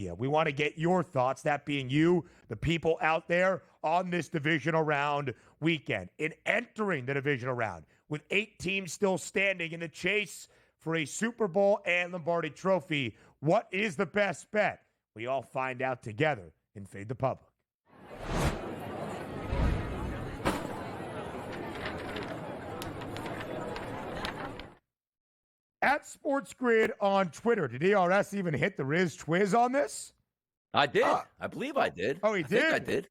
Yeah, we want to get your thoughts, that being you, the people out there on this divisional round weekend. In entering the divisional round, with 8 teams still standing in the chase for a Super Bowl and Lombardi trophy, what is the best bet? We all find out together in Fade the Public. At SportsGrid on Twitter, did ERS even hit the Riz Twiz on this? I did. I believe I did. Oh, he did? I think I did.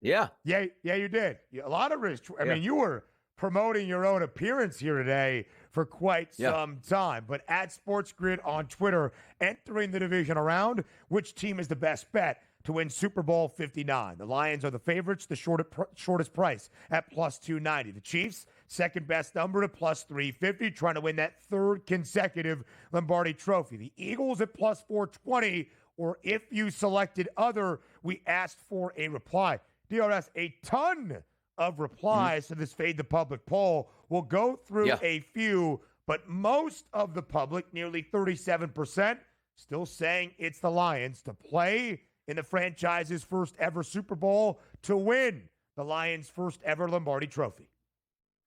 Yeah. Yeah, you did. A lot of Riz Twiz. I mean, you were promoting your own appearance here today for quite some time. But at SportsGrid on Twitter, entering the divisional round, which team is the best bet to win Super Bowl 59? The Lions are the favorites, the shortest price at plus 290. The Chiefs, second best number at plus 350, trying to win that third consecutive Lombardi trophy. The Eagles at plus 420, or if you selected other, we asked for a reply. DRS, a ton of replies to this Fade the Public poll. We'll go through a few, but most of the public, nearly 37%, still saying it's the Lions to play in the franchise's first ever Super Bowl, to win the Lions' first ever Lombardi trophy.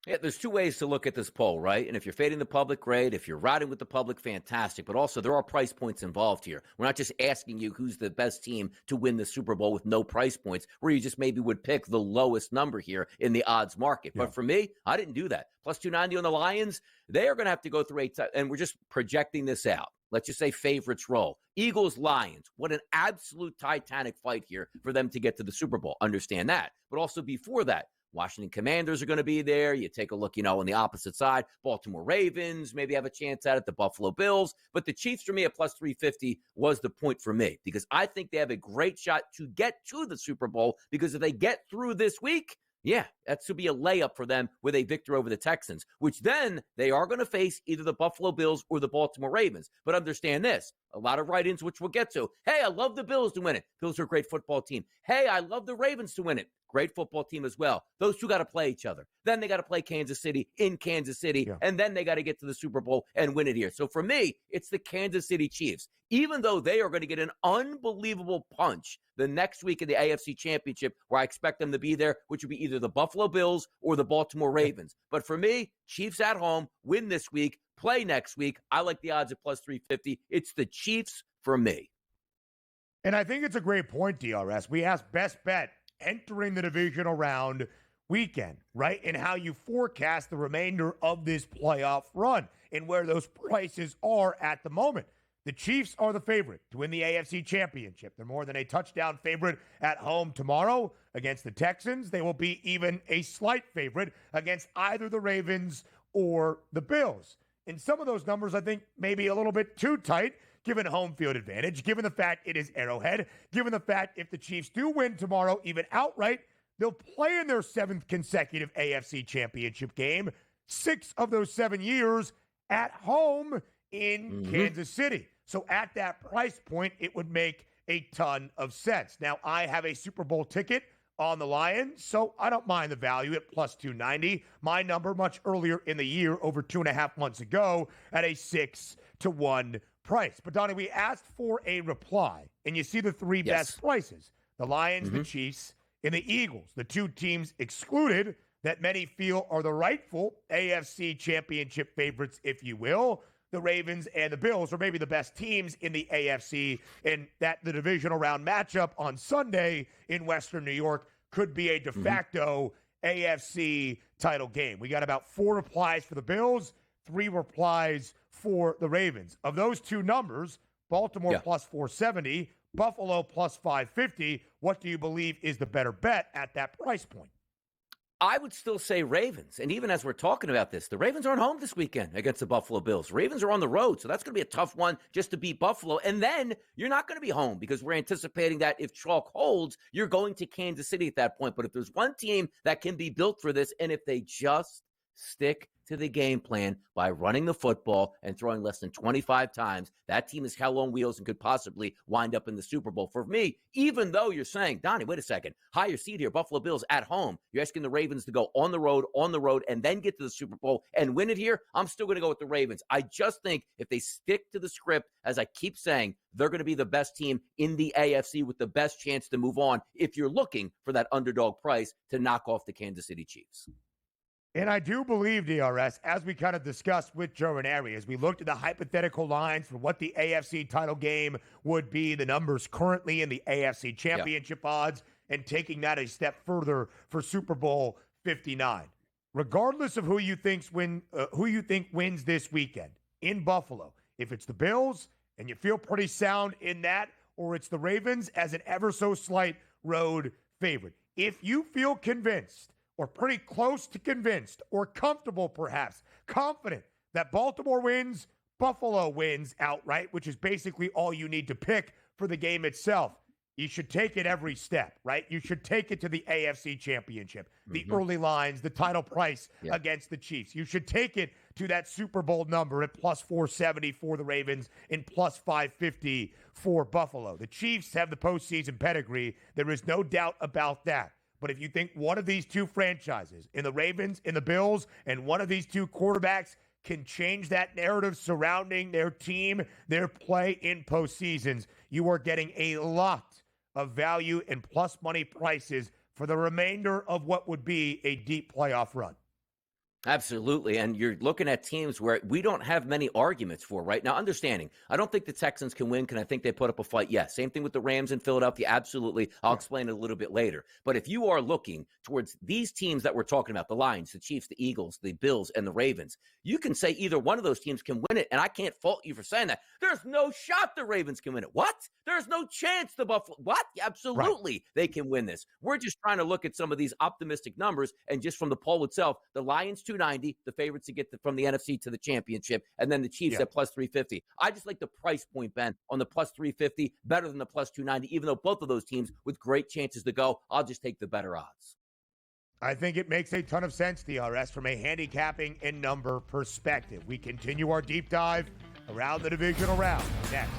Yeah, there's two ways to look at this poll, right? And if you're fading the public, great. If you're riding with the public, fantastic. But also, there are price points involved here. We're not just asking you who's the best team to win the Super Bowl with no price points, where you just maybe would pick the lowest number here in the odds market. Yeah. But for me, I didn't do that. Plus 290 on the Lions, they are going to have to go through and we're just projecting this out. Let's just say favorites roll. Eagles, Lions. What an absolute titanic fight here for them to get to the Super Bowl. Understand that. But also before that, Washington Commanders are going to be there. You take a look, on the opposite side. Baltimore Ravens maybe have a chance at it. The Buffalo Bills. But the Chiefs, for me, at plus 350 was the point for me, because I think they have a great shot to get to the Super Bowl, because if they get through this week, that should be a layup for them with a victory over the Texans, which then they are going to face either the Buffalo Bills or the Baltimore Ravens. But understand this, a lot of write-ins, which we'll get to. Hey, I love the Bills to win it. Bills are a great football team. Hey, I love the Ravens to win it. Great football team as well. Those two got to play each other. Then they got to play Kansas City in Kansas City, and then they got to get to the Super Bowl and win it here. So for me, it's the Kansas City Chiefs. Even though they are going to get an unbelievable punch the next week in the AFC Championship, where I expect them to be there, which would be either the Buffalo Bills or the Baltimore Ravens. But for me, Chiefs at home, win this week, play next week. I like the odds at plus 350. It's the Chiefs for me. And I think it's a great point, DRS. We asked best bet entering the divisional round weekend, right? And how you forecast the remainder of this playoff run and where those prices are at the moment. The Chiefs are the favorite to win the AFC Championship. They're more than a touchdown favorite at home tomorrow against the Texans. They will be even a slight favorite against either the Ravens or the Bills. And some of those numbers, I think, may be a little bit too tight, given home field advantage, given the fact it is Arrowhead, given the fact if the Chiefs do win tomorrow, even outright, they'll play in their 7th consecutive AFC Championship game, 6 of those 7 years at home in Kansas City. So at that price point, it would make a ton of sense. Now, I have a Super Bowl ticket on the Lions, so I don't mind the value at plus 290. My number much earlier in the year, over 2.5 months ago, at a 6-1 price. But, Donnie, we asked for a reply, and you see the 3 best prices. The Lions, the Chiefs, and the Eagles, the 2 teams excluded that many feel are the rightful AFC Championship favorites, if you will. The Ravens and the Bills are maybe the best teams in the AFC, and that the divisional round matchup on Sunday in Western New York could be a de facto AFC title game. We got about 4 replies for the Bills, 3 replies for the Ravens. Of those 2 numbers, Baltimore plus 470, Buffalo plus 550, what do you believe is the better bet at that price point? I would still say Ravens. And even as we're talking about this, the Ravens aren't home this weekend against the Buffalo Bills. Ravens are on the road, so that's going to be a tough one just to beat Buffalo. And then you're not going to be home, because we're anticipating that if chalk holds, you're going to Kansas City at that point. But if there's one team that can be built for this, and if they just stick to the game plan by running the football and throwing less than 25 times. That team is hell on wheels and could possibly wind up in the Super Bowl. For me, even though you're saying, Donnie, wait a second, higher seed here, Buffalo Bills at home. You're asking the Ravens to go on the road, and then get to the Super Bowl and win it here. I'm still going to go with the Ravens. I just think if they stick to the script, as I keep saying, they're going to be the best team in the AFC with the best chance to move on if you're looking for that underdog price to knock off the Kansas City Chiefs. And I do believe, DRS, as we kind of discussed with Joe and Ari, as we looked at the hypothetical lines for what the AFC title game would be, the numbers currently in the AFC championship odds, and taking that a step further for Super Bowl 59. Regardless of who you think wins this weekend in Buffalo, if it's the Bills and you feel pretty sound in that, or it's the Ravens as an ever so slight road favorite, if you feel convinced or pretty close to convinced or comfortable, perhaps confident that Baltimore wins, Buffalo wins outright, which is basically all you need to pick for the game itself, you should take it every step, right? You should take it to the AFC Championship, the early lines, the title price against the Chiefs. You should take it to that Super Bowl number at plus 470 for the Ravens and plus 550 for Buffalo. The Chiefs have the postseason pedigree. There is no doubt about that. But if you think one of these two franchises, in the Ravens, in the Bills, and one of these two quarterbacks can change that narrative surrounding their team, their play in postseasons, you are getting a lot of value and plus money prices for the remainder of what would be a deep playoff run. Absolutely. And you're looking at teams where we don't have many arguments for right now. Understanding, I don't think the Texans can win. Can I think they put up a fight? Yes. Same thing with the Rams in Philadelphia. Absolutely. I'll explain it a little bit later. But if you are looking towards these teams that we're talking about, the Lions, the Chiefs, the Eagles, the Bills, and the Ravens, you can say either one of those teams can win it. And I can't fault you for saying that. There's no shot the Ravens can win it. What? There's no chance the Buffalo. What? Absolutely. They can win this. We're just trying to look at some of these optimistic numbers. And just from the poll itself, the Lions 290, the favorites to get from the NFC to the championship, and then the Chiefs at plus 350. I just like the price point, Ben, on the plus 350 better than the plus 290, even though both of those teams with great chances to go. I'll just take the better odds. I think it makes a ton of sense, DRS, from a handicapping and number perspective. We continue our deep dive around the divisional round next.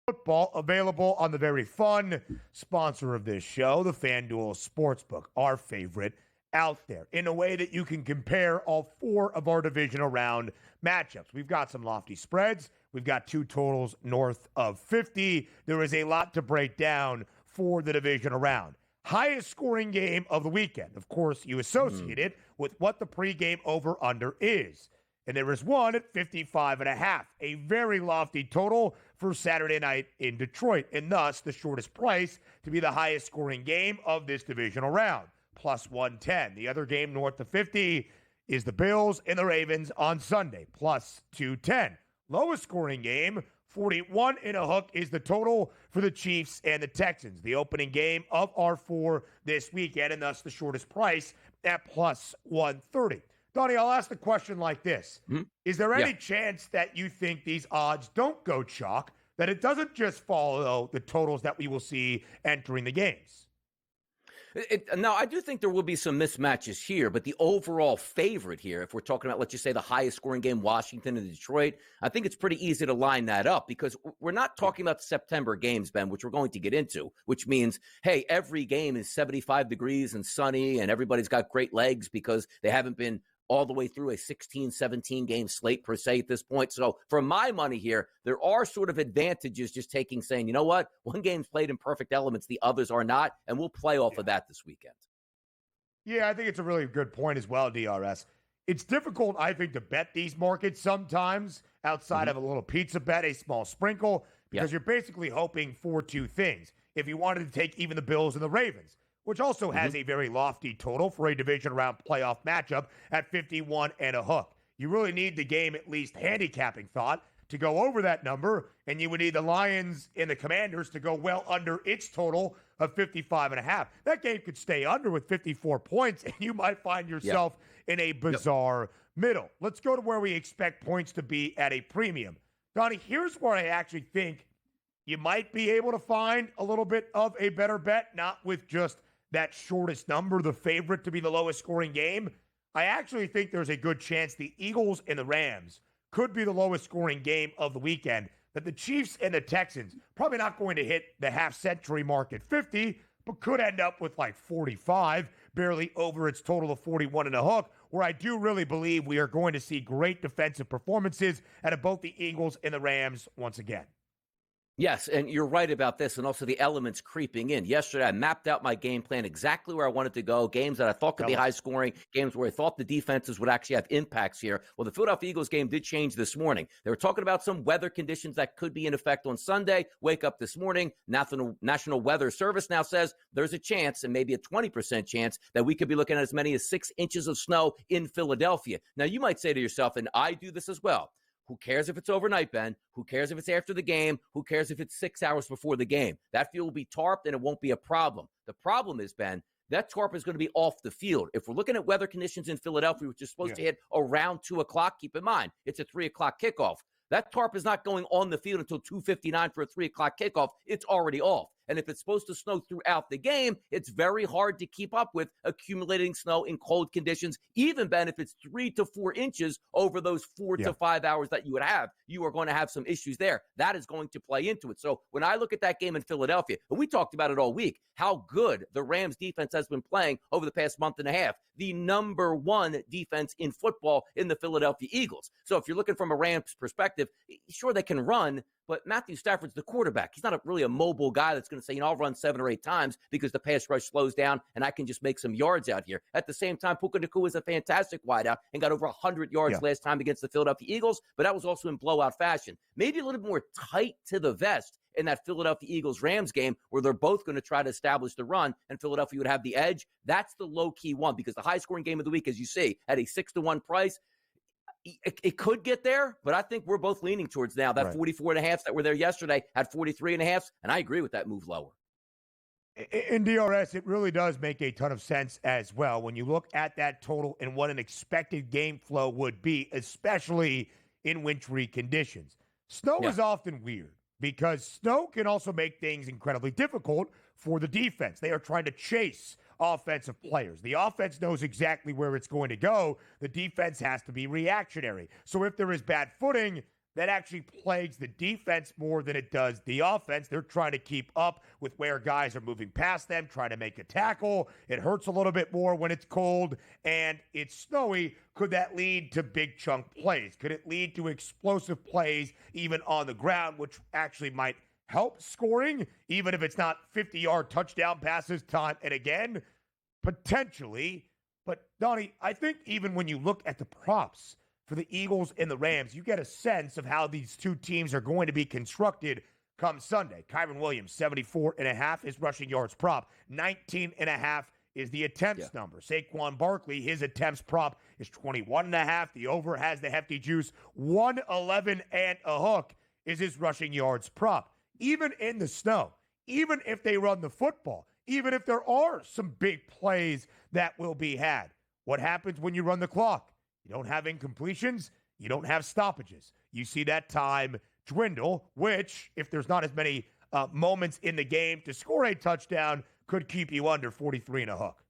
Football available on the very fun sponsor of this show, the FanDuel Sportsbook, our favorite out there, in a way that you can compare all four of our divisional round matchups. We've got some lofty spreads. We've got two totals north of 50. There is a lot to break down for the divisional round. Highest scoring game of the weekend. Of course, you associate it with what the pregame over-under is. And there is one at 55.5, a very lofty total for Saturday night in Detroit, and thus the shortest price to be the highest scoring game of this divisional round, plus 110. The other game north of 50 is the Bills and the Ravens on Sunday, plus 210. Lowest scoring game, 41 and a hook, is the total for the Chiefs and the Texans, the opening game of R4 this weekend, and thus the shortest price at plus 130. Donnie, I'll ask the question like this. Is there any chance that you think these odds don't go chalk, that it doesn't just follow the totals that we will see entering the games? No, I do think there will be some mismatches here, but the overall favorite here, if we're talking about, let's just say, the highest scoring game, Washington and Detroit, I think it's pretty easy to line that up because we're not talking about the September games, Ben, which we're going to get into, which means, hey, every game is 75 degrees and sunny and everybody's got great legs because they haven't been all the way through a 16, 17 game slate per se at this point. So for my money here, there are sort of advantages just saying, you know what, one game's played in perfect elements, the others are not, and we'll play off of that this weekend. Yeah, I think it's a really good point as well, DRS. It's difficult, I think, to bet these markets sometimes outside of a little pizza bet, a small sprinkle, because you're basically hoping for two things. If you wanted to take even the Bills and the Ravens, which also has a very lofty total for a division round playoff matchup at 51 and a hook. You really need the game, at least handicapping thought, to go over that number, and you would need the Lions and the Commanders to go well under its total of 55 and a half. That game could stay under with 54 points, and you might find yourself in a bizarre middle. Let's go to where we expect points to be at a premium. Donnie, here's where I actually think you might be able to find a little bit of a better bet, not with just that shortest number, the favorite to be the lowest scoring game, I actually think there's a good chance the Eagles and the Rams could be the lowest scoring game of the weekend. That the Chiefs and the Texans probably not going to hit the half-century mark at 50, but could end up with like 45, barely over its total of 41 and a hook, where I do really believe we are going to see great defensive performances out of both the Eagles and the Rams once again. Yes, and you're right about this, and also the elements creeping in. Yesterday, I mapped out my game plan exactly where I wanted to go, games that I thought could be high-scoring, games where I thought the defenses would actually have impacts here. Well, the Philadelphia Eagles game did change this morning. They were talking about some weather conditions that could be in effect on Sunday. Wake up this morning, National Weather Service now says there's a chance, and maybe a 20% chance, that we could be looking at as many as 6 inches of snow in Philadelphia. Now, you might say to yourself, and I do this as well, who cares if it's overnight, Ben? Who cares if it's after the game? Who cares if it's 6 hours before the game? That field will be tarped and it won't be a problem. The problem is, Ben, that tarp is going to be off the field. If we're looking at weather conditions in Philadelphia, which is supposed to hit around 2 o'clock, keep in mind, it's a 3 o'clock kickoff. That tarp is not going on the field until 2:59 for a 3 o'clock kickoff. It's already off. And if it's supposed to snow throughout the game, it's very hard to keep up with accumulating snow in cold conditions. Even, Ben, if it's 3 to 4 inches over those 4 to 5 hours that you would have, you are going to have some issues there. That is going to play into it. So when I look at that game in Philadelphia, and we talked about it all week, how good the Rams defense has been playing over the past month and a half, the number one defense in football in the Philadelphia Eagles. So if you're looking from a Rams perspective, sure, they can run, but Matthew Stafford's the quarterback. He's not really a mobile guy that's going to say, I'll run 7 or 8 times because the pass rush slows down and I can just make some yards out here. At the same time, Puka Nacua is a fantastic wideout and got over 100 yards last time against the Philadelphia Eagles, but that was also in blowout fashion. Maybe a little bit more tight to the vest in that Philadelphia Eagles-Rams game where they're both going to try to establish the run and Philadelphia would have the edge. That's the low-key one because the high-scoring game of the week, as you see, at a 6-1 price, it could get there, but I think we're both leaning towards now that 44.5 that were there yesterday at 43.5, and I agree with that move lower. In DRS, it really does make a ton of sense as well when you look at that total and what an expected game flow would be, especially in wintry conditions. Snow is often weird because snow can also make things incredibly difficult for the defense. They are trying to chase offensive players. The offense knows exactly where it's going to go. The defense has to be reactionary. So if there is bad footing, that actually plagues the defense more than it does the offense. They're trying to keep up with where guys are moving past them, trying to make a tackle. It hurts a little bit more when it's cold and it's snowy. Could that lead to big chunk plays? Could it lead to explosive plays even on the ground, which actually might help scoring, even if it's not 50-yard touchdown passes time and again? Potentially. But, Donnie, I think even when you look at the props for the Eagles and the Rams, you get a sense of how these two teams are going to be constructed come Sunday. Kyren Williams, 74.5 is rushing yards prop. 19.5 is the attempts number. Saquon Barkley, his attempts prop is 21.5. The over has the hefty juice. 111 and a hook is his rushing yards prop. Even in the snow, even if they run the football, even if there are some big plays that will be had, what happens when you run the clock? You don't have incompletions. You don't have stoppages. You see that time dwindle, which, if there's not as many moments in the game to score a touchdown, could keep you under 43 and a hook.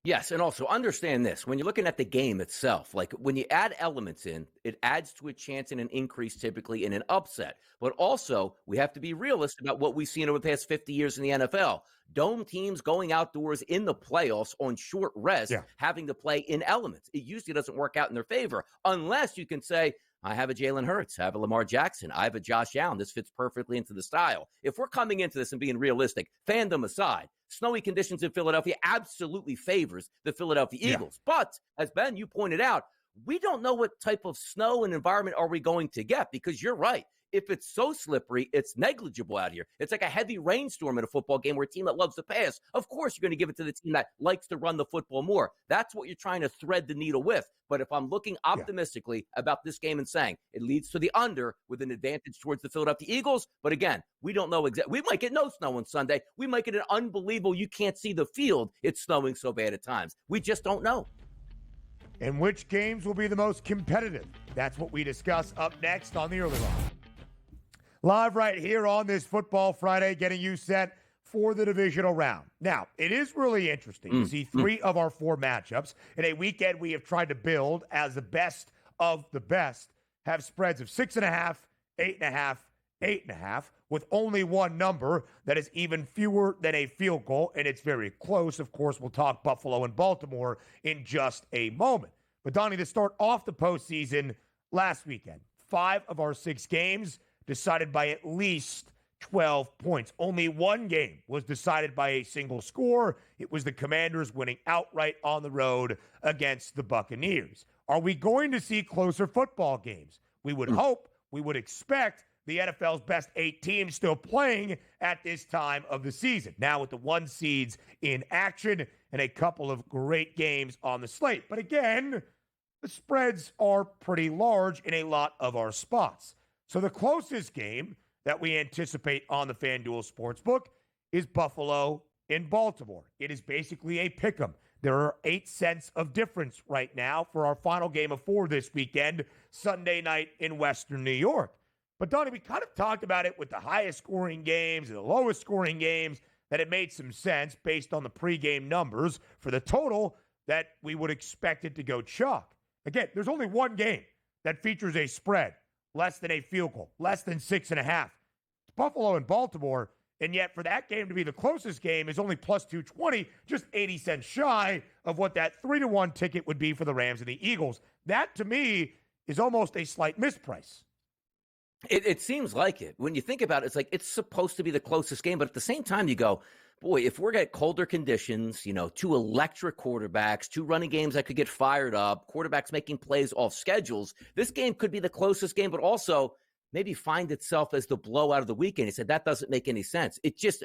Yes, and also understand this. When you're looking at the game itself, like when you add elements in, it adds to a chance in an increase typically in an upset. But also, we have to be realistic about what we've seen over the past 50 years in the NFL. Dome teams going outdoors in the playoffs on short rest, having to play in elements. It usually doesn't work out in their favor unless you can say, I have a Jalen Hurts, I have a Lamar Jackson, I have a Josh Allen. This fits perfectly into the style. If we're coming into this and being realistic, fandom aside, snowy conditions in Philadelphia absolutely favors the Philadelphia Eagles. But as Ben, you pointed out, we don't know what type of snow and environment are we going to get because you're right. If it's so slippery, it's negligible out here. It's like a heavy rainstorm in a football game where a team that loves to pass. Of course, you're going to give it to the team that likes to run the football more. That's what you're trying to thread the needle with. But if I'm looking optimistically about this game and saying it leads to the under with an advantage towards the Philadelphia Eagles, but again, we don't know exactly. We might get no snow on Sunday. We might get an unbelievable, you can't see the field. It's snowing so bad at times. We just don't know. And which games will be the most competitive? That's what we discuss up next on the Early Line. Live right here on this Football Friday, getting you set for the divisional round. Now, it is really interesting to see 3 of our 4 matchups in a weekend we have tried to build as the best of the best have spreads of 6.5, 8.5, 8.5, with only one number that is even fewer than a field goal, and it's very close. Of course, we'll talk Buffalo and Baltimore in just a moment. But, Donnie, to start off the postseason last weekend, 5 of our 6 games decided by at least 12 points. Only one game was decided by a single score. It was the Commanders winning outright on the road against the Buccaneers. Are we going to see closer football games? We would hope, we would expect the NFL's best 8 teams still playing at this time of the season. Now with the 1 seeds in action and a couple of great games on the slate. But again, the spreads are pretty large in a lot of our spots. So the closest game that we anticipate on the FanDuel Sportsbook is Buffalo in Baltimore. It is basically a pick'em. There are 8 cents of difference right now for our final game of 4 this weekend, Sunday night in Western New York. But, Donnie, we kind of talked about it with the highest scoring games and the lowest scoring games, that it made some sense based on the pregame numbers for the total that we would expect it to go chalk. Again, there's only one game that features a spread, less than a field goal, less than 6.5. It's Buffalo and Baltimore, and yet for that game to be the closest game is only plus 220, just 80 cents shy of what that 3-1 ticket would be for the Rams and the Eagles. That, to me, is almost a slight misprice. It seems like it. When you think about it, it's like it's supposed to be the closest game, but at the same time you go, boy, if we're at colder conditions, 2 electric quarterbacks, 2 running games that could get fired up, quarterbacks making plays off schedules, this game could be the closest game, but also maybe find itself as the blowout of the weekend. He said that doesn't make any sense. It's just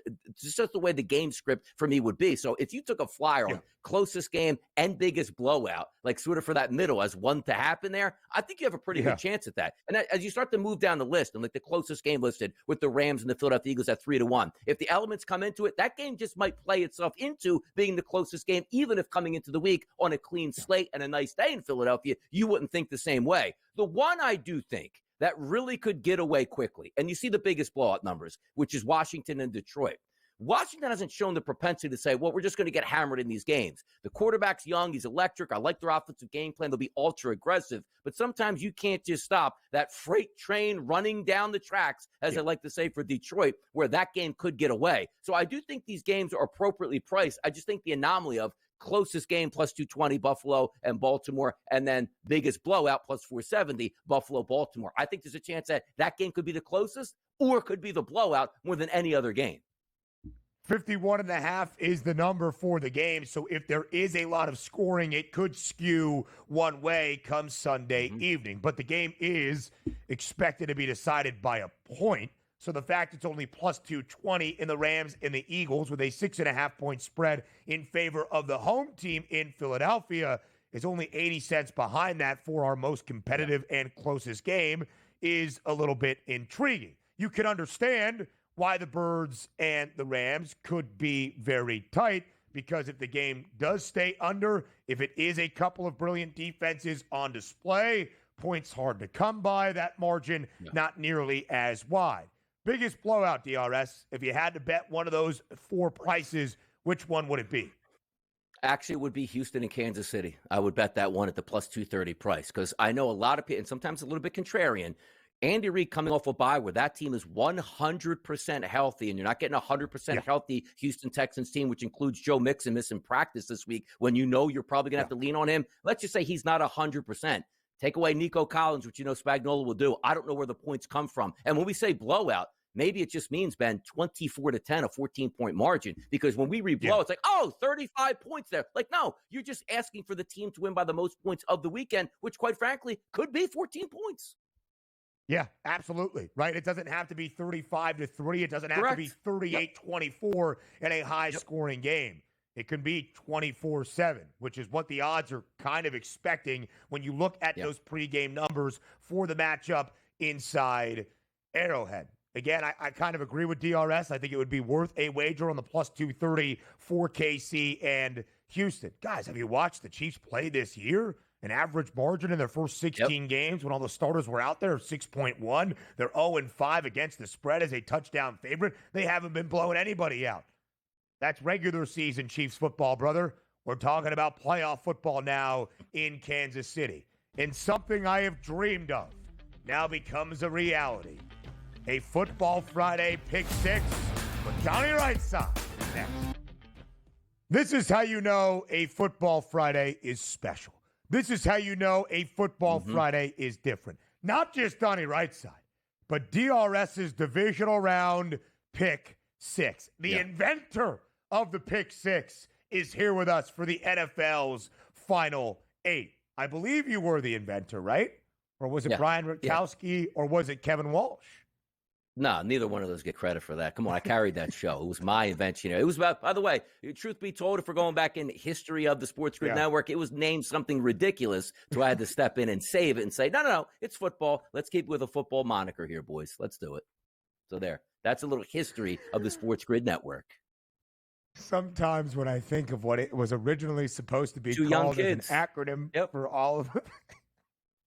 the way the game script for me would be. So if you took a flyer on closest game and biggest blowout, like sort of for that middle as one to happen there, I think you have a pretty good chance at that. And as you start to move down the list, and like the closest game listed with the Rams and the Philadelphia Eagles at 3-1, if the elements come into it, that game just might play itself into being the closest game, even if coming into the week on a clean slate and a nice day in Philadelphia, you wouldn't think the same way. The one I do think that really could get away quickly, and you see the biggest blowout numbers, which is Washington and Detroit. Washington hasn't shown the propensity to say, well, we're just going to get hammered in these games. The quarterback's young. He's electric. I like their offensive game plan. They'll be ultra aggressive. But sometimes you can't just stop that freight train running down the tracks, as I like to say for Detroit, where that game could get away. So I do think these games are appropriately priced. I just think the anomaly of closest game plus 220 Buffalo and Baltimore, and then biggest blowout plus 470 Buffalo Baltimore. I think there's a chance that that game could be the closest or could be the blowout more than any other game. 51.5 is the number for the game. So if there is a lot of scoring, it could skew one way come Sunday evening. But the game is expected to be decided by a point. So the fact it's only plus 220 in the Rams and the Eagles with a 6.5 point spread in favor of the home team in Philadelphia is only 80 cents behind that for our most competitive and closest game is a little bit intriguing. You can understand why the Birds and the Rams could be very tight, because if the game does stay under, if it is a couple of brilliant defenses on display, points hard to come by, that margin not nearly as wide. Biggest blowout, DRS, if you had to bet one of those 4 prices, which one would it be? Actually, it would be Houston and Kansas City. I would bet that one at the plus 230 price, because I know a lot of people, and sometimes a little bit contrarian, Andy Reid coming off a bye where that team is 100% healthy, and you're not getting a 100% healthy Houston Texans team, which includes Joe Mixon missing practice this week when you know you're probably going to have to lean on him. Let's just say he's not 100%. Take away Nico Collins, which you know Spagnuolo will do. I don't know where the points come from. And when we say blowout, maybe it just means, Ben, 24-10, a 14-point margin. Because when we read blowout, it's like, oh, 35 points there. Like, no, you're just asking for the team to win by the most points of the weekend, which, quite frankly, could be 14 points. Yeah, absolutely. Right? It doesn't have to be 35-3. It doesn't have to be 38-24 in a high-scoring game. It can be 24-7, which is what the odds are kind of expecting when you look at those pregame numbers for the matchup inside Arrowhead. Again, I kind of agree with DRS. I think it would be worth a wager on the plus 230 for KC and Houston. Guys, have you watched the Chiefs play this year? An average margin in their first 16 games when all the starters were out there of 6.1. They're 0-5 against the spread as a touchdown favorite. They haven't been blowing anybody out. That's regular season Chiefs football, brother. We're talking about playoff football now in Kansas City. And something I have dreamed of now becomes a reality. A Football Friday Pick 6 with Johnny Rightside next. This is how you know a Football Friday is special. This is how you know a Football Friday is different. Not just Donnie Rightside, but DRS's Divisional Round Pick 6. The inventor of the Pick 6 is here with us for the NFL's Final 8. I believe you were the inventor, right? Or was it Brian Rutkowski or was it Kevin Walsh? No, neither one of those get credit for that. Come on, I carried that show. It was my invention. It was about, by the way, truth be told, if we're going back in history of the SportsGrid Network, it was named something ridiculous, so I had to step in and save it and say, no, it's football. Let's keep with a football moniker here, boys. Let's do it. So there. That's a little history of the SportsGrid Network. Sometimes when I think of what it was originally supposed to be called as an acronym for all of it.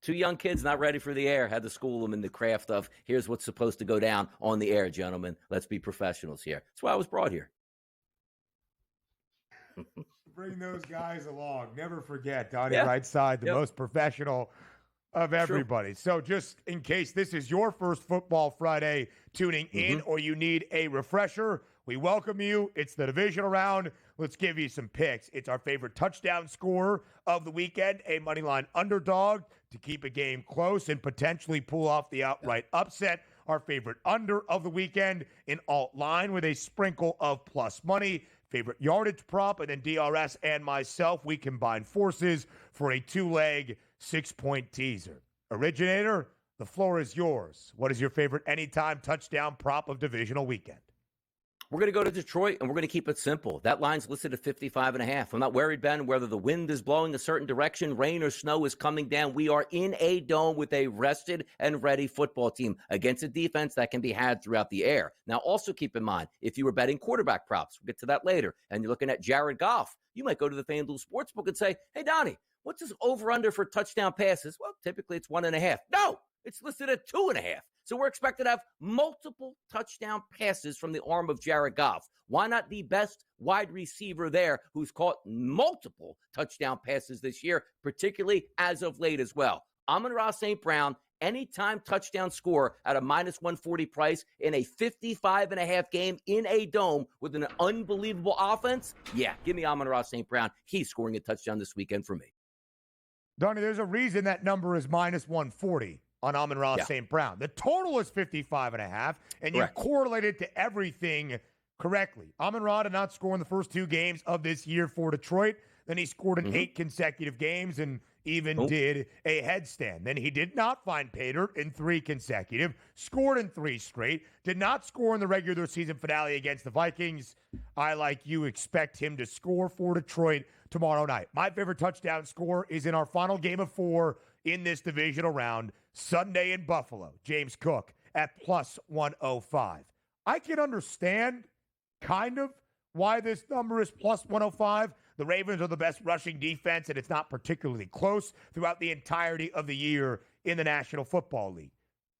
Two young kids not ready for the air. Had to school them in the craft of, here's what's supposed to go down on the air, gentlemen. Let's be professionals here. That's why I was brought here. Bring those guys along. Never forget, Donnie Rightside, the most professional of everybody. So just in case this is your first Football Friday tuning in or you need a refresher, we welcome you. It's the divisional round. Let's give you some picks. It's our favorite touchdown scorer of the weekend, a Moneyline underdog to keep a game close and potentially pull off the outright upset. Our favorite under of the weekend, an alt line with a sprinkle of plus money. Favorite yardage prop, and then DRS and myself, we combine forces for a two-leg 6-point teaser. Originator, the floor is yours. What is your favorite anytime touchdown prop of divisional weekend? We're going to go to Detroit, and we're going to keep it simple. That line's listed at 55.5. I'm not worried, Ben, whether the wind is blowing a certain direction, rain or snow is coming down. We are in a dome with a rested and ready football team against a defense that can be had throughout the air. Now, also keep in mind, if you were betting quarterback props, we'll get to that later, and you're looking at Jared Goff, you might go to the FanDuel Sportsbook and say, hey, Donnie, what's this over-under for touchdown passes? Well, typically it's 1.5. No, it's listed at 2.5. So we're expected to have multiple touchdown passes from the arm of Jared Goff. Why not the best wide receiver there who's caught multiple touchdown passes this year, particularly as of late as well? Amon-Ra St. Brown, anytime touchdown scorer at a minus 140 price in a 55.5 game in a dome with an unbelievable offense. Yeah, give me Amon-Ra St. Brown. He's scoring a touchdown this weekend for me. Donnie, there's a reason that number is minus 140. On Amon-Ra St. Brown. The total is 55.5, and you correlated to everything correctly. Amon-Ra did not score in the first two games of this year for Detroit. Then he scored in 8 consecutive games and even did a headstand. Then he did not find pay dirt in 3 consecutive, scored in 3 straight, did not score in the regular season finale against the Vikings. I, like you, expect him to score for Detroit tomorrow night. My favorite touchdown score is in our final game of 4 in this divisional round, Sunday in Buffalo. James Cook at plus 105. I can understand kind of why this number is plus 105. The Ravens are the best rushing defense, and it's not particularly close throughout the entirety of the year in the National Football League.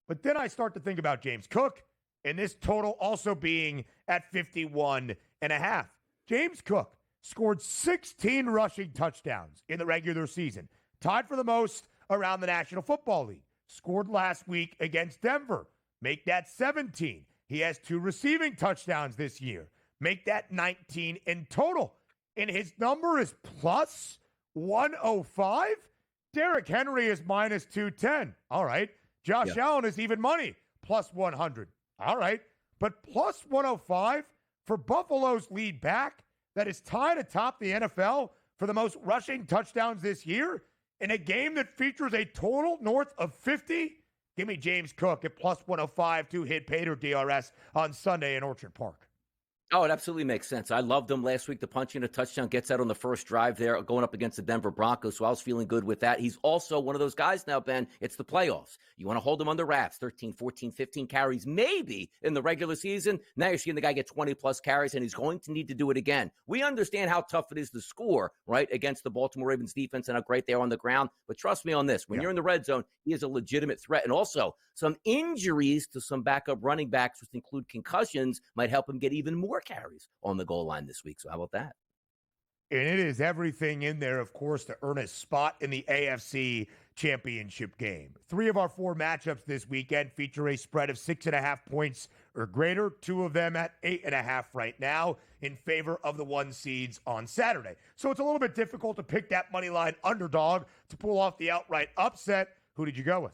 But then I start to think about James Cook, and this total also being at 51.5. James Cook scored 16 rushing touchdowns in the regular season, tied for the most around the National Football League. Scored last week against Denver. Make that 17. He has 2 receiving touchdowns this year. Make that 19 in total. And his number is plus 105? Derrick Henry is minus 210. All right. Josh Allen is even money, plus 100. All right. But plus 105 for Buffalo's lead back that is tied atop the NFL for the most rushing touchdowns this year? In a game that features a total north of 50, give me James Cook at plus 105 to hit pay dirt DRS on Sunday in Orchard Park. Oh, it absolutely makes sense. I loved him last week. The punch in a touchdown gets out on the first drive there, going up against the Denver Broncos, so I was feeling good with that. He's also one of those guys now, Ben, it's the playoffs. You want to hold him under wraps, 13, 14, 15 carries, maybe in the regular season. Now you're seeing the guy get 20-plus carries, and he's going to need to do it again. We understand how tough it is to score, right, against the Baltimore Ravens defense and how great they are on the ground, but trust me on this. When you're in the red zone, he is a legitimate threat, and also some injuries to some backup running backs, which include concussions, might help him get even more 4 carries on the goal line this week. So how about that? And it is everything in there, of course, to earn a spot in the AFC Championship game. 3 of our 4 matchups this weekend feature a spread of 6.5 points or greater. 2 of them at 8.5 right now in favor of the 1 seeds on Saturday. So it's a little bit difficult to pick that money line underdog to pull off the outright upset. Who did you go with?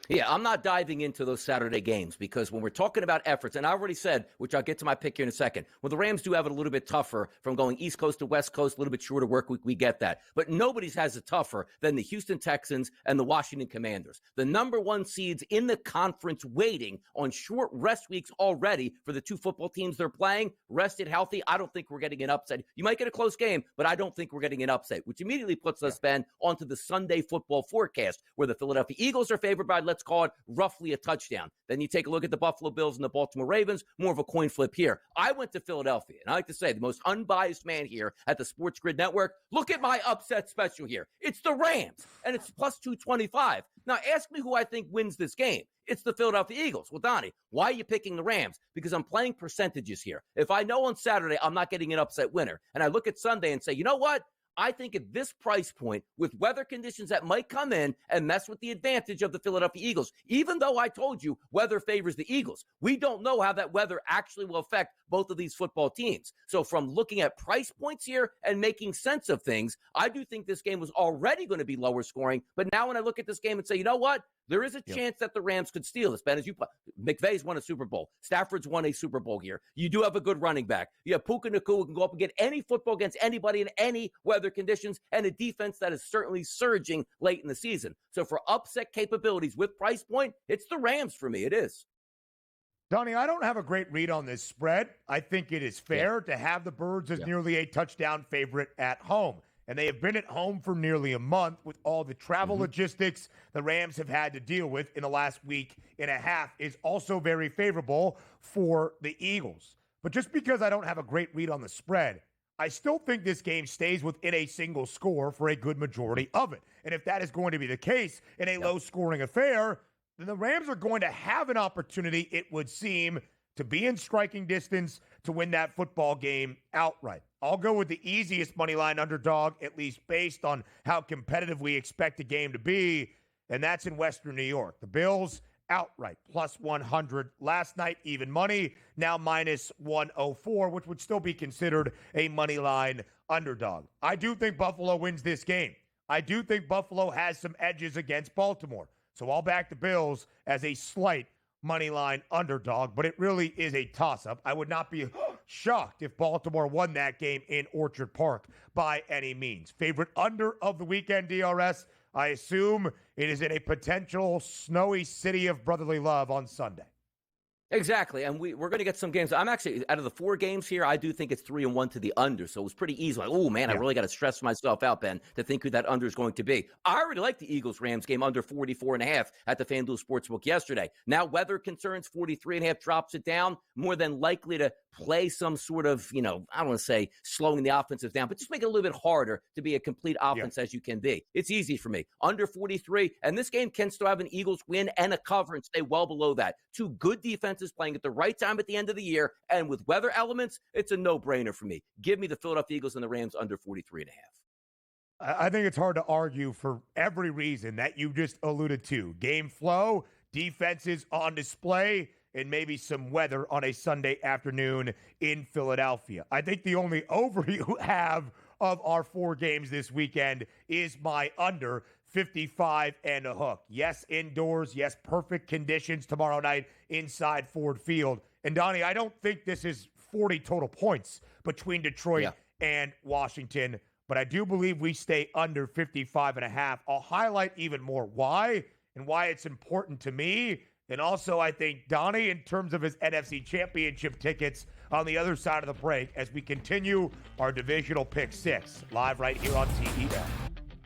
Yeah, I'm not diving into those Saturday games because when we're talking about efforts, and I already said, which I'll get to my pick here in a second, well, the Rams do have it a little bit tougher from going East Coast to West Coast, a little bit shorter work week. We get that. But nobody's has it tougher than the Houston Texans and the Washington Commanders. The number 1 seeds in the conference waiting on short rest weeks already for the 2 football teams they're playing, rested, healthy. I don't think we're getting an upset. You might get a close game, but I don't think we're getting an upset, which immediately puts us, Ben, onto the Sunday football forecast where the Philadelphia Eagles are favored by, let's call it, roughly a touchdown. Then you take a look at the Buffalo Bills and the Baltimore Ravens, more of a coin flip here. I went to Philadelphia, and I like to say the most unbiased man here at the SportsGrid Network. Look at my upset special here. It's the Rams, and it's plus 225. Now, ask me who I think wins this game. It's the Philadelphia Eagles. Well, Donnie, why are you picking the Rams? Because I'm playing percentages here. If I know on Saturday I'm not getting an upset winner, and I look at Sunday and say, you know what? I think at this price point, with weather conditions that might come in and mess with the advantage of the Philadelphia Eagles, even though I told you weather favors the Eagles, we don't know how that weather actually will affect both of these football teams. So from looking at price points here and making sense of things, I do think this game was already going to be lower scoring. But now when I look at this game and say, you know what? There is a chance that the Rams could steal this, Ben. As you put, McVay's won a Super Bowl. Stafford's won a Super Bowl here. You do have a good running back. You have Puka Nacua who can go up and get any football against anybody in any weather conditions, and a defense that is certainly surging late in the season. So for upset capabilities with price point, it's the Rams for me. It is. Donnie, I don't have a great read on this spread. I think it is fair to have the Birds as nearly a touchdown favorite at home. And they have been at home for nearly a month with all the travel logistics the Rams have had to deal with in the last week and a half is also very favorable for the Eagles. But just because I don't have a great read on the spread, I still think this game stays within a single score for a good majority of it. And if that is going to be the case in a low-scoring affair, then the Rams are going to have an opportunity, it would seem, to be in striking distance to win that football game outright. I'll go with the easiest money line underdog, at least based on how competitive we expect the game to be, and that's in Western New York. The Bills outright, plus 100. Last night, even money, now minus 104, which would still be considered a money line underdog. I do think Buffalo wins this game. I do think Buffalo has some edges against Baltimore. So I'll back the Bills as a slight money line underdog, but it really is a toss-up. I would not be shocked if Baltimore won that game in Orchard Park by any means. Favorite under of the weekend, DRS, I assume it is in a potential snowy city of brotherly love on Sunday. Exactly, and we're going to get some games. I'm actually, out of the 4 games here, I do think it's 3-1 to the under, so it was pretty easy. Like, oh, man, I really got to stress myself out, Ben, to think who that under is going to be. I already like the Eagles-Rams game under 44.5 at the FanDuel Sportsbook yesterday. Now, weather concerns, 43.5 drops it down, more than likely to play some sort of, I don't want to say slowing the offensive down, but just make it a little bit harder to be a complete offense as you can be. It's easy for me. Under 43, and this game can still have an Eagles win and a cover and stay well below that. 2 good defenses playing at the right time at the end of the year, and with weather elements, it's a no-brainer for me. Give me the Philadelphia Eagles and the Rams under 43.5. I think it's hard to argue for every reason that you just alluded to. Game flow, defenses on display, and maybe some weather on a Sunday afternoon in Philadelphia. I think the only over you have of our 4 games this weekend is my under 55 and a hook. Yes, indoors. Yes, perfect conditions tomorrow night inside Ford Field. And Donnie, I don't think this is 40 total points between Detroit and Washington, but I do believe we stay under 55 and a half. I'll highlight even more why and why it's important to me. And also, I think Donnie, in terms of his NFC Championship tickets, on the other side of the break as we continue our divisional pick 6 live right here on TEL.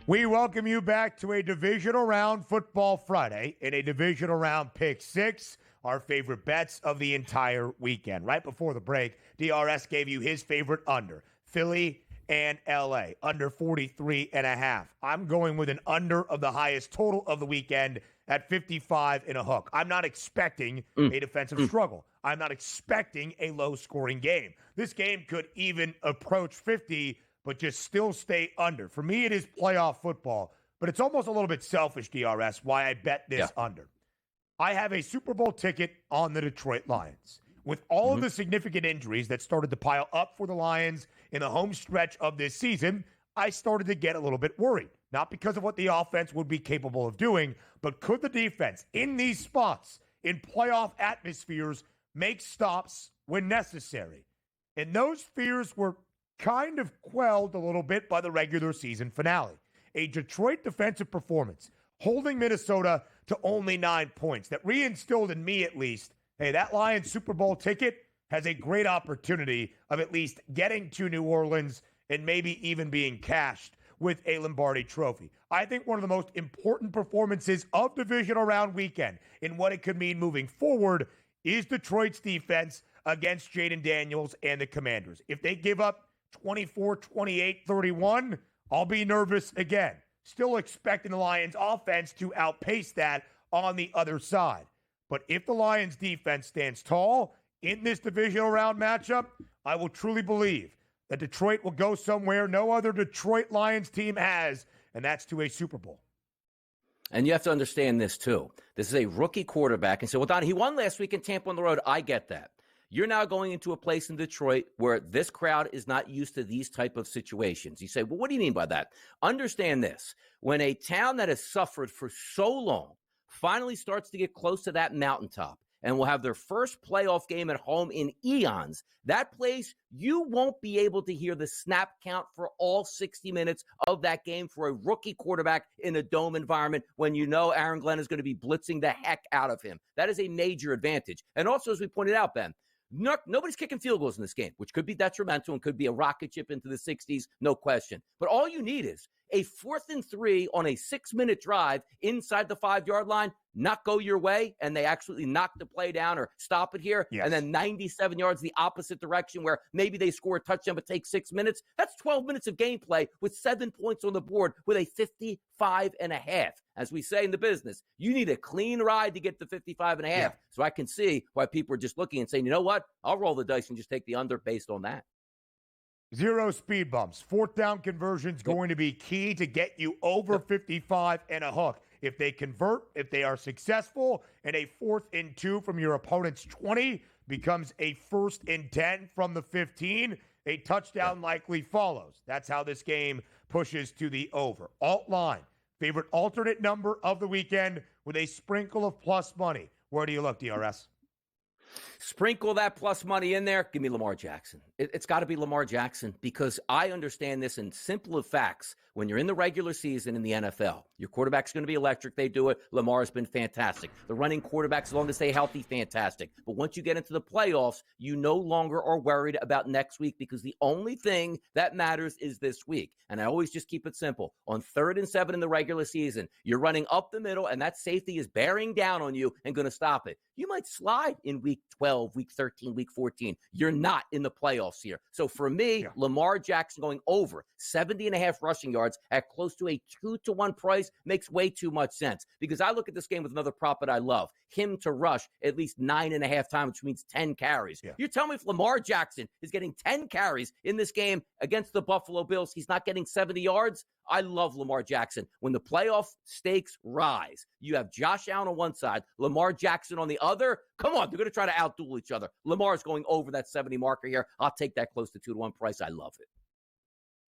We welcome you back to a divisional round football Friday in a divisional round pick 6, our favorite bets of the entire weekend. Right before the break, DRS gave you his favorite under, Philly and LA, under 43.5. I'm going with an under of the highest total of the weekend at 55 and a hook. I'm not expecting a defensive struggle. I'm not expecting a low-scoring game. This game could even approach 50, but just still stay under. For me, it is playoff football, but it's almost a little bit selfish, DRS, why I bet this under. I have a Super Bowl ticket on the Detroit Lions. With all of the significant injuries that started to pile up for the Lions in the home stretch of this season, I started to get a little bit worried. Not because of what the offense would be capable of doing, but could the defense in these spots, in playoff atmospheres, make stops when necessary? And those fears were kind of quelled a little bit by the regular season finale. A Detroit defensive performance, holding Minnesota to only 9 points, that reinstilled in me at least, hey, that Lions Super Bowl ticket has a great opportunity of at least getting to New Orleans and maybe even being cashed with a Lombardi trophy. I think one of the most important performances of Divisional Round weekend in what it could mean moving forward is Detroit's defense against Jaden Daniels and the Commanders. If they give up 24, 28, 31, I'll be nervous again. Still expecting the Lions offense to outpace that on the other side. But if the Lions defense stands tall in this Divisional Round matchup, I will truly believe that Detroit will go somewhere no other Detroit Lions team has, and that's to a Super Bowl. And you have to understand this, too. This is a rookie quarterback. And so, well, Don, he won last week in Tampa on the road. I get that. You're now going into a place in Detroit where this crowd is not used to these type of situations. You say, well, what do you mean by that? Understand this. When a town that has suffered for so long finally starts to get close to that mountaintop and will have their first playoff game at home in eons, that place, you won't be able to hear the snap count for all 60 minutes of that game for a rookie quarterback in a dome environment when you know Aaron Glenn is going to be blitzing the heck out of him. That is a major advantage. And also, as we pointed out, Ben, nobody's kicking field goals in this game, which could be detrimental and could be a rocket ship into the 60s, no question. But all you need is a 4th and 3 on a 6-minute drive inside the 5-yard line, not go your way, and they actually knock the play down or stop it here, and then 97 yards the opposite direction where maybe they score a touchdown but take 6 minutes. That's 12 minutes of gameplay with 7 points on the board with a 55.5. As we say in the business, you need a clean ride to get to 55.5. So I can see why people are just looking and saying, you know what? I'll roll the dice and just take the under based on that. 0 speed bumps. 4th down conversions going to be key to get you over 55 and a hook. If they convert, if they are successful, and a 4th and 2 from your opponent's 20 becomes a 1st and 10 from the 15, a touchdown likely follows. That's how this game pushes to the over. Alt line, favorite alternate number of the weekend with a sprinkle of plus money. Where do you look, DRS? Sprinkle that plus money in there. Give me Lamar Jackson. It's got to be Lamar Jackson because I understand this in simple of facts. When you're in the regular season in the NFL, your quarterback's going to be electric. They do it. Lamar's been fantastic. The running quarterbacks, as long as they stay healthy, fantastic. But once you get into the playoffs, you no longer are worried about next week because the only thing that matters is this week. And I always just keep it simple. On 3rd and 7 in the regular season, you're running up the middle, and that safety is bearing down on you and going to stop it. You might slide in week 12, week 13, week 14. You're not in the playoffs here. So for me, Lamar Jackson going over 70.5 rushing yards at close to a 2-to-1 price makes way too much sense because I look at this game with another prop that I love, him to rush at least 9.5 times, which means 10 carries. You tell me if Lamar Jackson is getting 10 carries in this game against the Buffalo Bills, he's not getting 70 yards? I love Lamar Jackson. When the playoff stakes rise, you have Josh Allen on one side, Lamar Jackson on the other. Come on, they're going to try to outduel each other. Lamar's going over that 70 marker here. I'll take that close to 2-to-1 price. I love it.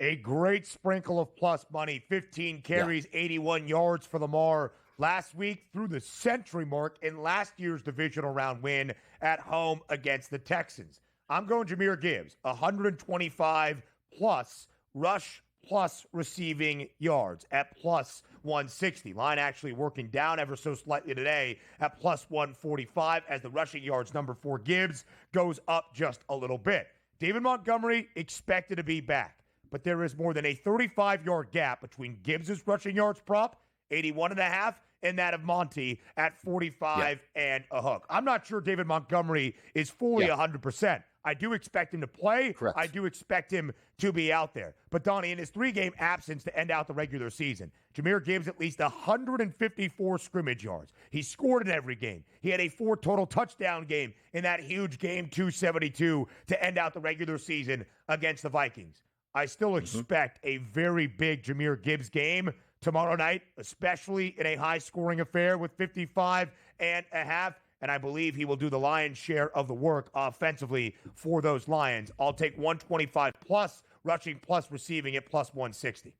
A great sprinkle of plus money. 15 carries, 81 yards for Lamar last week through the century mark in last year's divisional round win at home against the Texans. I'm going Jameer Gibbs, 125 plus rush plus receiving yards at plus 160. Line actually working down ever so slightly today at plus 145 as the rushing yards number for Gibbs goes up just a little bit. David Montgomery expected to be back, but there is more than a 35-yard gap between Gibbs' rushing yards prop, 81.5, and that of Monty at 45 and a hook. I'm not sure David Montgomery is fully 100%. I do expect him to play. Correct. I do expect him to be out there. But, Donnie, in his 3-game absence to end out the regular season, Jameer Gibbs at least 154 scrimmage yards. He scored in every game. He had a 4 total touchdown game in that huge game 272 to end out the regular season against the Vikings. I still expect a very big Jameer Gibbs game tomorrow night, especially in a high-scoring affair with 55 and a half. And I believe he will do the lion's share of the work offensively for those Lions. I'll take 125 plus, rushing plus receiving at plus 160. It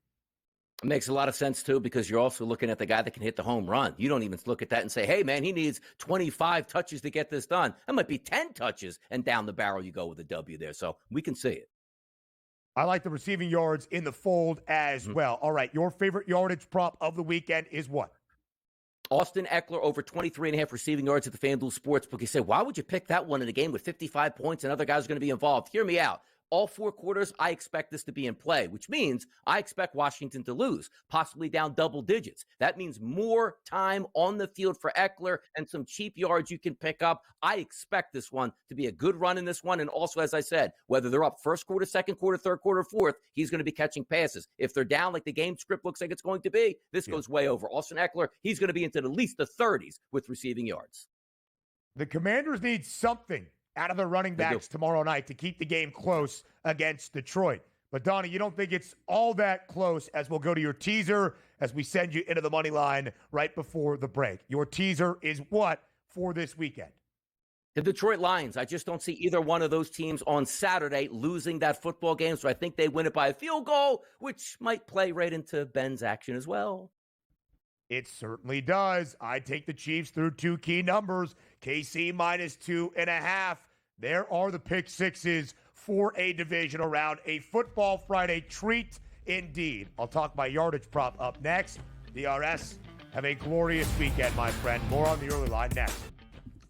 makes a lot of sense, too, because you're also looking at the guy that can hit the home run. You don't even look at that and say, hey, man, he needs 25 touches to get this done. That might be 10 touches, and down the barrel you go with a W there. So we can see it. I like the receiving yards in the fold as well. All right, your favorite yardage prop of the weekend is what? Austin Eckler over 23.5 receiving yards at the FanDuel Sportsbook. You say, why would you pick that one in a game with 55 points and other guys are going to be involved? Hear me out. All 4 quarters, I expect this to be in play, which means I expect Washington to lose, possibly down double digits. That means more time on the field for Eckler and some cheap yards you can pick up. I expect this one to be a good run in this one. And also, as I said, whether they're up first quarter, second quarter, third quarter, fourth, he's going to be catching passes. If they're down like the game script looks like it's going to be, this goes way over. Austin Eckler, he's going to be into at least the 30s with receiving yards. The Commanders need something out of their running backs tomorrow night to keep the game close against Detroit. But, Donnie, you don't think it's all that close as we'll go to your teaser as we send you into the money line right before the break. Your teaser is what for this weekend? The Detroit Lions. I just don't see either one of those teams on Saturday losing that football game, so I think they win it by a field goal, which might play right into Ben's action as well. It certainly does. I take the Chiefs through 2 key numbers. KC minus 2.5. There are the pick sixes for a divisional round. A Football Friday treat indeed. I'll talk my yardage prop up next. DRS, have a glorious weekend, my friend. More on the early line next.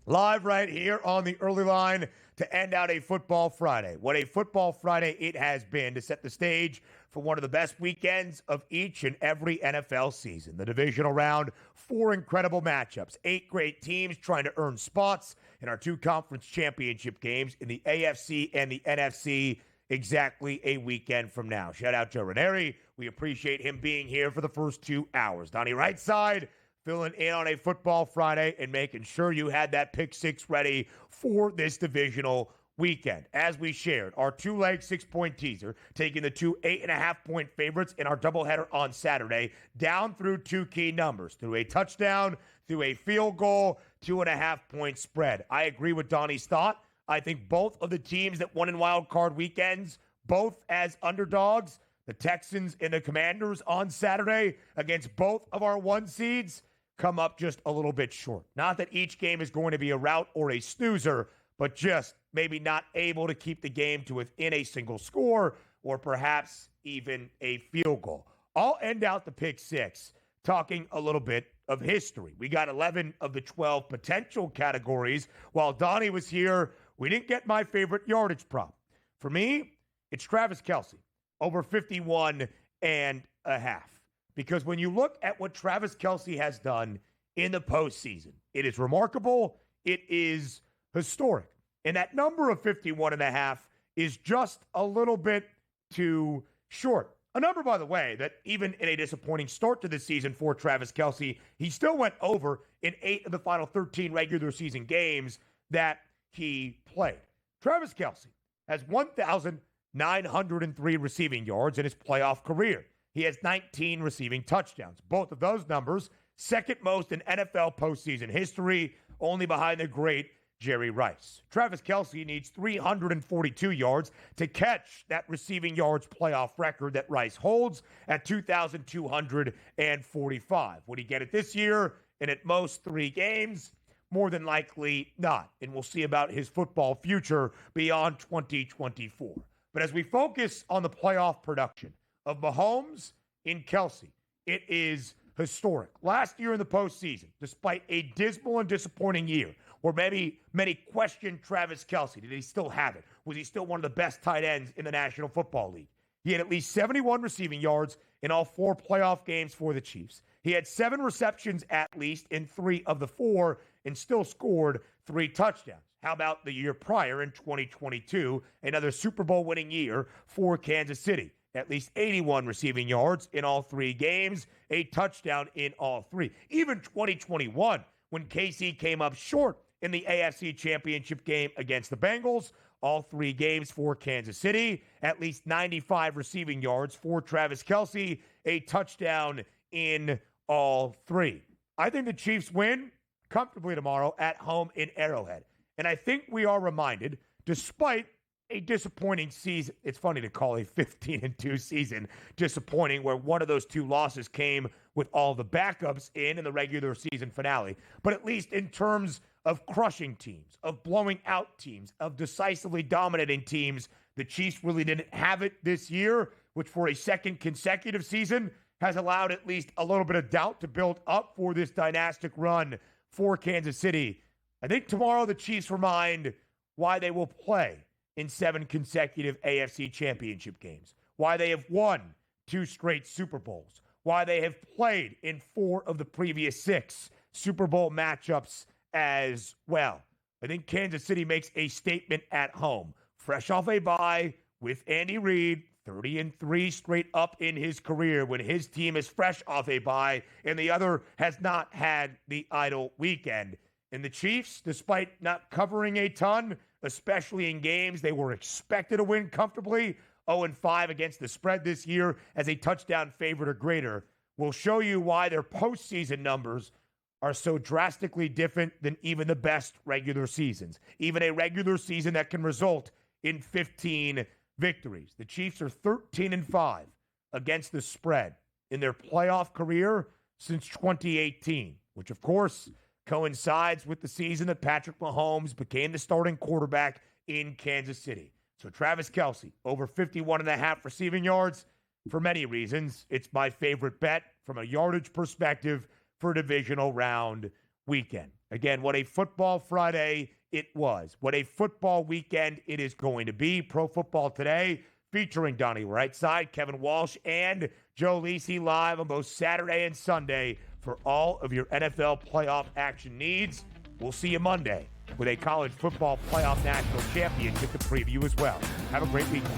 Live right here on the early line to end out a Football Friday. What a Football Friday it has been to set the stage for one of the best weekends of each and every NFL season. The divisional round, 4 incredible matchups, 8 great teams trying to earn spots in our 2 conference championship games in the AFC and the NFC exactly a weekend from now. Shout out Joe Ranieri. We appreciate him being here for the first 2 hours. Donnie Rightside filling in on a Football Friday and making sure you had that pick 6 ready for this divisional weekend. As we shared, our 2-leg 6-point teaser, taking the 2 8.5-point favorites in our doubleheader on Saturday, down through 2 key numbers, through a touchdown, through a field goal, 2.5-point spread. I agree with Donnie's thought. I think both of the teams that won in wild card weekends, both as underdogs, the Texans and the Commanders on Saturday against both of our 1 seeds, come up just a little bit short. Not that each game is going to be a rout or a snoozer, but just maybe not able to keep the game to within a single score or perhaps even a field goal. I'll end out the pick 6 talking a little bit of history. We got 11 of the 12 potential categories. While Donnie was here, we didn't get my favorite yardage prop. For me, it's Travis Kelce over 51 and a half. Because when you look at what Travis Kelce has done in the postseason, it is remarkable. It is historic. And that number of 51 and a half is just a little bit too short. A number, by the way, that even in a disappointing start to the season for Travis Kelce, he still went over in 8 of the final 13 regular season games that he played. Travis Kelce has 1,903 receiving yards in his playoff career. He has 19 receiving touchdowns. Both of those numbers, second most in NFL postseason history, only behind the great Jerry Rice. Travis Kelce needs 342 yards to catch that receiving yards playoff record that Rice holds at 2,245. Would he get it this year? And at most 3 games? More than likely not. And we'll see about his football future beyond 2024. But as we focus on the playoff production of Mahomes in Kelce, it is historic. Last year in the postseason, despite a dismal and disappointing year, where maybe many questioned Travis Kelce, did he still have it? Was he still one of the best tight ends in the National Football League? He had at least 71 receiving yards in all 4 playoff games for the Chiefs. He had 7 receptions at least in 3 of the 4, and still scored 3 touchdowns. How about the year prior in 2022, another Super Bowl winning year for Kansas City? At least 81 receiving yards in all 3 games, a touchdown in all 3. Even 2021, when KC came up short in the AFC Championship game against the Bengals, all 3 games for Kansas City, at least 95 receiving yards for Travis Kelce, a touchdown in all 3. I think the Chiefs win comfortably tomorrow at home in Arrowhead. And I think we are reminded, despite a disappointing season, it's funny to call a 15-2 season disappointing, where one of those 2 losses came with all the backups in the regular season finale. But at least in terms of crushing teams, of blowing out teams, of decisively dominating teams, the Chiefs really didn't have it this year, which for a second consecutive season has allowed at least a little bit of doubt to build up for this dynastic run for Kansas City. I think tomorrow the Chiefs remind why they will play in 7 consecutive AFC championship games, why they have won 2 straight Super Bowls, why they have played in 4 of the previous 6 Super Bowl matchups as well. I think Kansas City makes a statement at home. Fresh off a bye with Andy Reid, 30-3 straight up in his career when his team is fresh off a bye and the other has not had the idle weekend. And the Chiefs, despite not covering a ton, especially in games they were expected to win comfortably, 0-5 against the spread this year as a touchdown favorite or greater, will show you why their postseason numbers are so drastically different than even the best regular seasons. Even a regular season that can result in 15 victories. The Chiefs are 13-5 against the spread in their playoff career since 2018, which of course coincides with the season that Patrick Mahomes became the starting quarterback in Kansas City. So Travis Kelce, over 51.5 receiving yards. For many reasons, it's my favorite bet from a yardage perspective for divisional round weekend. Again, what a football Friday it was. What a football weekend it is going to be. Pro Football Today featuring Donnie Rightside, Kevin Walsh, and Joe Lisi live on both Saturday and Sunday for all of your NFL playoff action needs. We'll see you Monday with a college football playoff national championship to preview as well. Have a great weekend.